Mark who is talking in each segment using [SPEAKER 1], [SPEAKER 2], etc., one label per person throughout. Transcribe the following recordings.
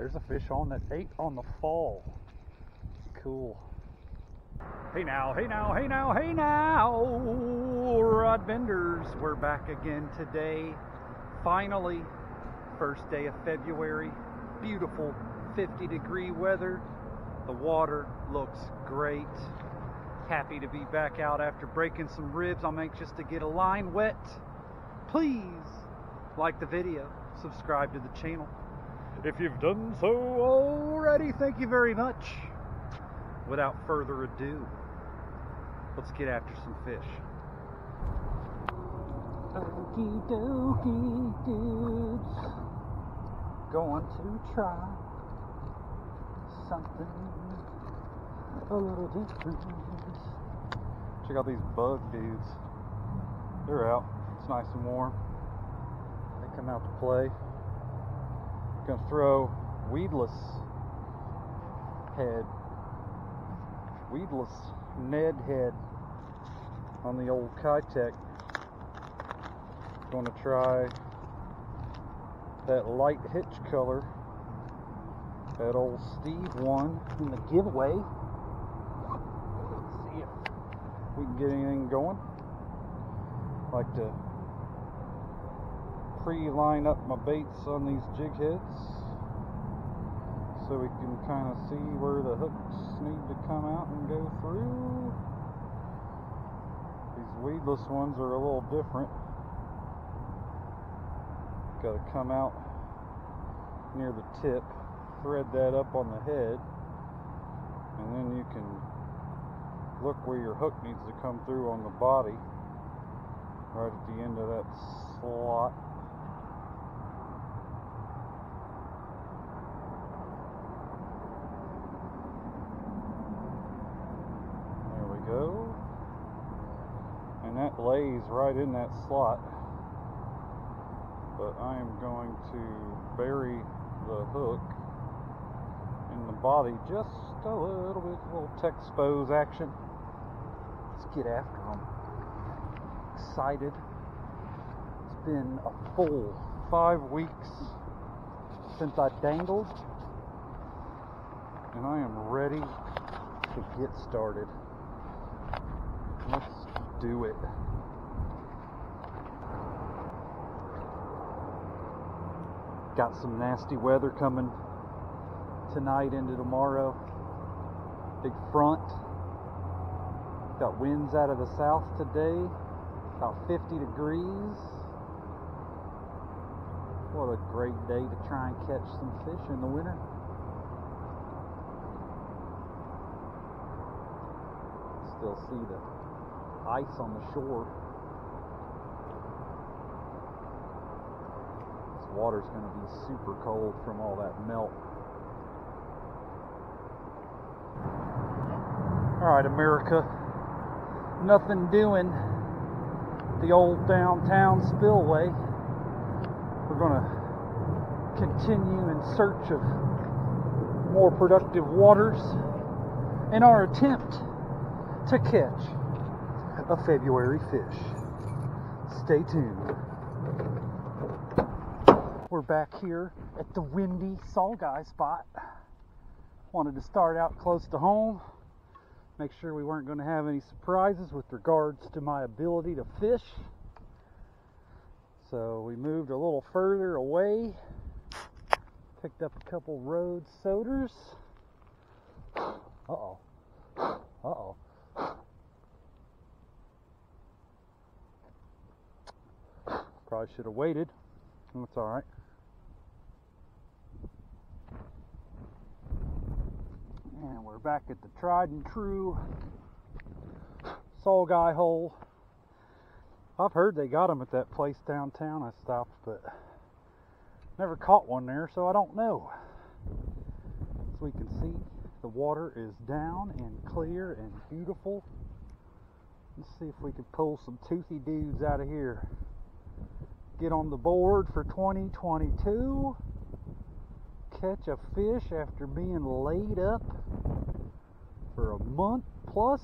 [SPEAKER 1] There's a fish on that ate on the fall. Cool. Hey now, hey now, hey now, hey now, rod benders. We're back again today. Finally, first day of February. Beautiful 50-degree weather. The water looks great. Happy to be back out after breaking some ribs. I'm anxious to get a line wet. Please like the video, subscribe to the channel if you've done so already. Thank you very much. Without further ado, let's get after some fish. Okie dokie dudes, going to try something a little different. Check out these bug dudes. They're out. It's nice and warm. They come out to play. Gonna throw weedless Ned head on the old Kitech. Gonna try that light hitch color that old Steve won in the giveaway. Let's see if we can get anything going. Like to pre-line up my baits on these jig heads so we can kind of see where the hooks need to come out and go through. These weedless ones are a little different. Got to come out near the tip, thread that up on the head, and then you can look where your hook needs to come through on the body, right at the end of that slot. Go, and that lays right in that slot, but I am going to bury the hook in the body just a little bit, a little Texpose action. Let's get after them. Excited. It's been a full 5 weeks since I dangled, and I am ready to get started. Let's do it. Got some nasty weather coming tonight into tomorrow. Big front. Got winds out of the south today. About 50 degrees. What a great day to try and catch some fish in the winter. Still see the ice on the shore. This water's going to be super cold from all that melt. Alright, America. Nothing doing the old downtown spillway. We're going to continue in search of more productive waters in our attempt to catch a February fish. Stay tuned. We're back here at the windy SAUGEYE spot. Wanted to start out close to home, make sure we weren't going to have any surprises with regards to my ability to fish. So we moved a little further away, picked up a couple road sodas. Uh-oh. Uh-oh. Probably should have waited. That's alright. And we're back at the tried and true SAUGEYE hole. I've heard they got them at that place downtown I stopped, but never caught one there, so I don't know. As we can see, the water is down and clear and beautiful. Let's see if we can pull some toothy dudes out of here. Get on the board for 2022. Catch a fish after being laid up for a month plus.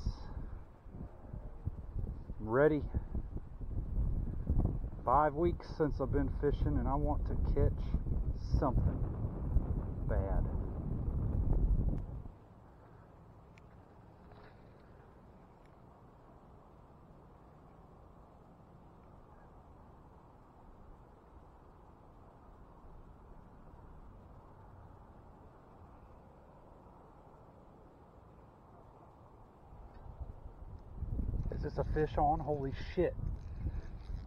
[SPEAKER 1] I'm ready. 5 weeks since I've been fishing, and I want to catch something bad. fish on. Holy shit.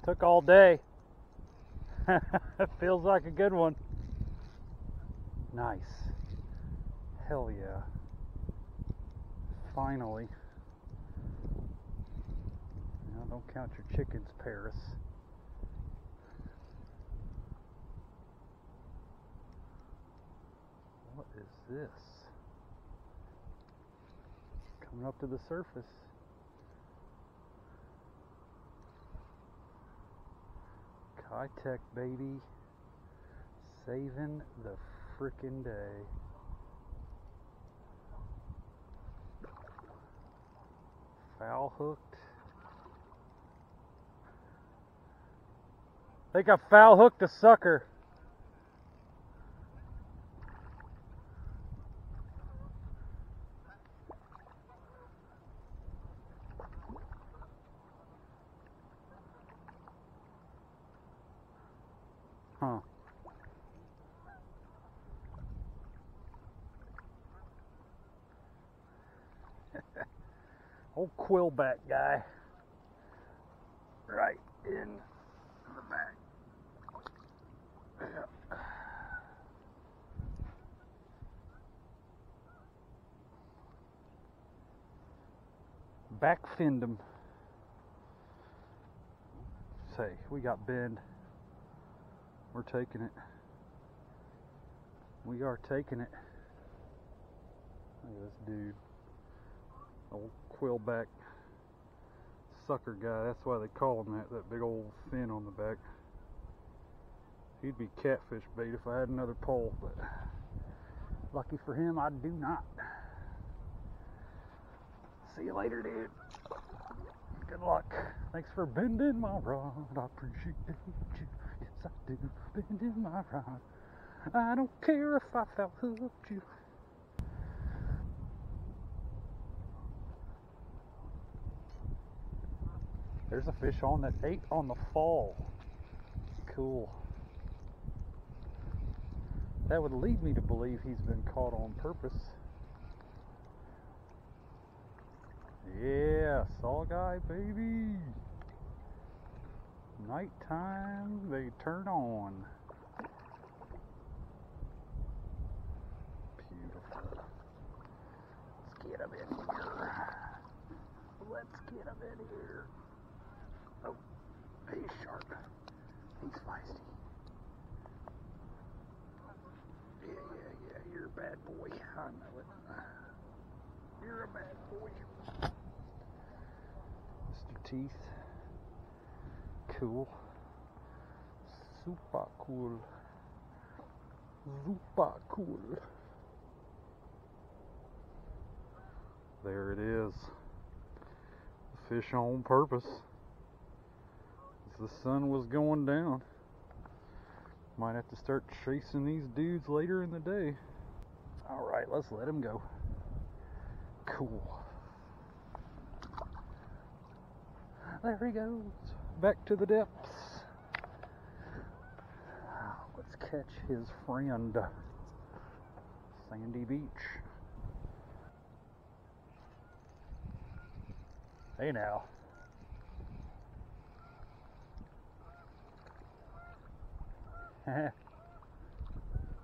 [SPEAKER 1] Took all day. Feels like a good one. Nice. Hell yeah. Finally. Now don't count your chickens, Paris. What is this? Coming up to the surface. High-tech, baby. Saving the frickin' day. Foul hooked. I think I foul hooked a sucker. Huh. Old quillback guy. Right in the back. Yeah. Back finned him. Say, we got bend. We're taking it. We are taking it. Look at this dude. Old quillback sucker guy. That's why they call him that big old fin on the back. He'd be catfish bait if I had another pole, but lucky for him, I do not. See you later, dude. Good luck. Thanks for bending my rod. I appreciate you. Yes, I do. Bending my rod. I don't care if I foul hooked you. There's a fish on that ate on the fall. Cool. That would lead me to believe he's been caught on purpose. Yeah, SAUGEYE, baby. Nighttime, they turn on. Beautiful. Let's get him in here. Let's get him in here. Oh, he's sharp. He's feisty. Yeah, you're a bad boy. I know it. You're a bad boy. Mr. Teeth. Cool. Super cool. Super cool. There it is. The fish on purpose. As the sun was going down. Might have to start chasing these dudes later in the day. Alright, let's let him go. Cool. There he goes. Back to the depths. Let's catch his friend. Sandy Beach. Hey now.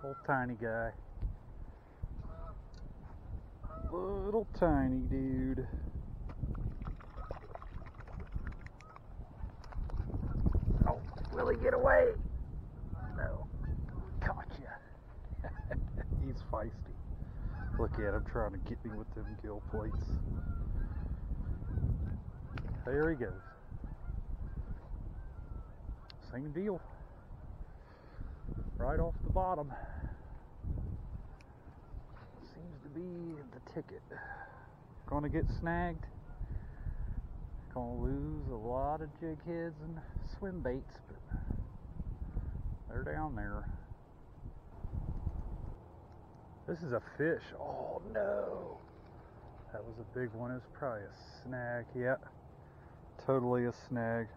[SPEAKER 1] Little tiny guy. Little tiny dude. Oh, will he get away? No. Caught ya. He's feisty. Look at him trying to get me with them gill plates. There he goes. Same deal. Right off the bottom. Seems to be the ticket. Gonna get snagged. Gonna lose a lot of jig heads and swim baits, but they're down there. This is a fish. Oh no. That was a big one. It's probably a snag. Yeah. Totally a snag.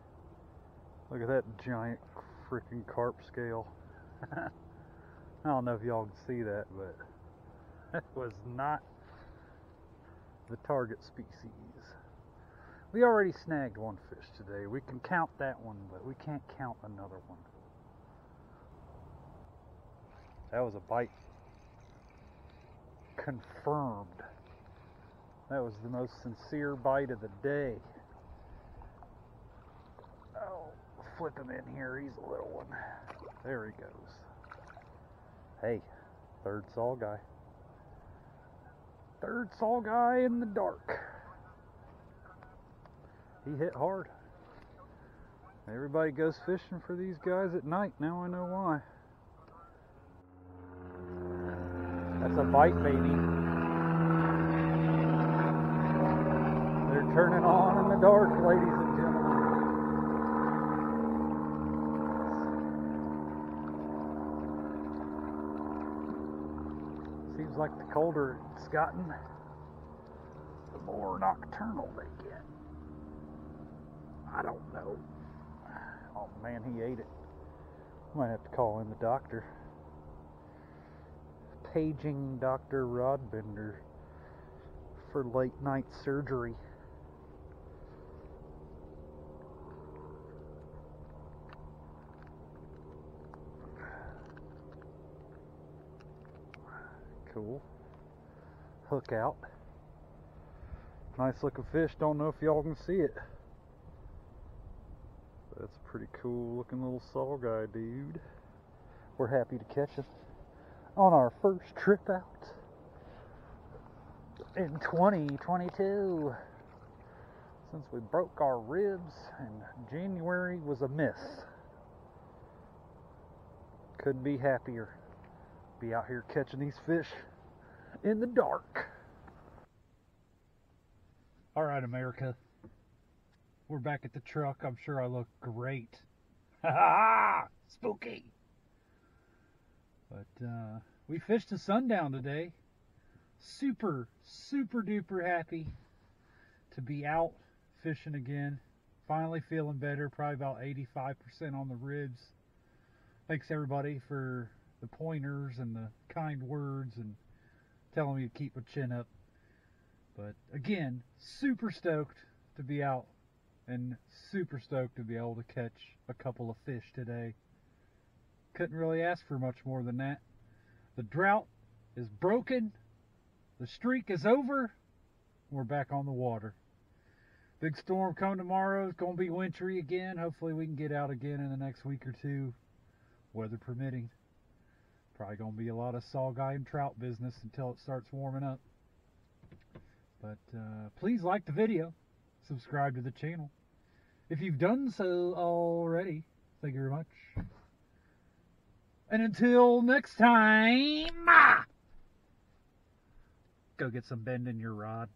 [SPEAKER 1] Look at that giant freaking carp scale. I don't know if y'all can see that, but that was not the target species. We already snagged one fish today. We can count that one, but we can't count another one. That was a bite. Confirmed. That was the most sincere bite of the day. Oh, flip him in here. He's a little one. There he goes. Hey, third saugeye. Third saugeye in the dark. He hit hard. Everybody goes fishing for these guys at night. Now I know why. That's a bite, baby. They're turning on in the dark, ladies and gentlemen. Seems like the colder it's gotten, the more nocturnal they get. I don't know. Oh man, he ate it. Might have to call in the doctor. Paging Dr. Rodbender for late night surgery. Cool. Hook out. Nice looking fish. Don't know if y'all can see it. That's a pretty cool looking little saugeye, dude. We're happy to catch him on our first trip out in 2022 since we broke our ribs and January was a miss. Couldn't be happier. Be out here catching these fish in the dark. All right, America. We're back at the truck. I'm sure I look great. Ha ha! Spooky! But we fished to sundown today. Super, super duper happy to be out fishing again. Finally feeling better. Probably about 85% on the ribs. Thanks everybody for the pointers and the kind words and telling me to keep my chin up. But again, super stoked to be out and super stoked to be able to catch a couple of fish today. Couldn't really ask for much more than that. The drought is broken. The streak is over. We're back on the water. Big storm coming tomorrow. It's going to be wintry again. Hopefully we can get out again in the next week or two, weather permitting. Probably going to be a lot of saugeye and trout business until it starts warming up. But please like the video. Subscribe to the channel if you've done so already. Thank you very much. And until next time, go get some bend in your rod.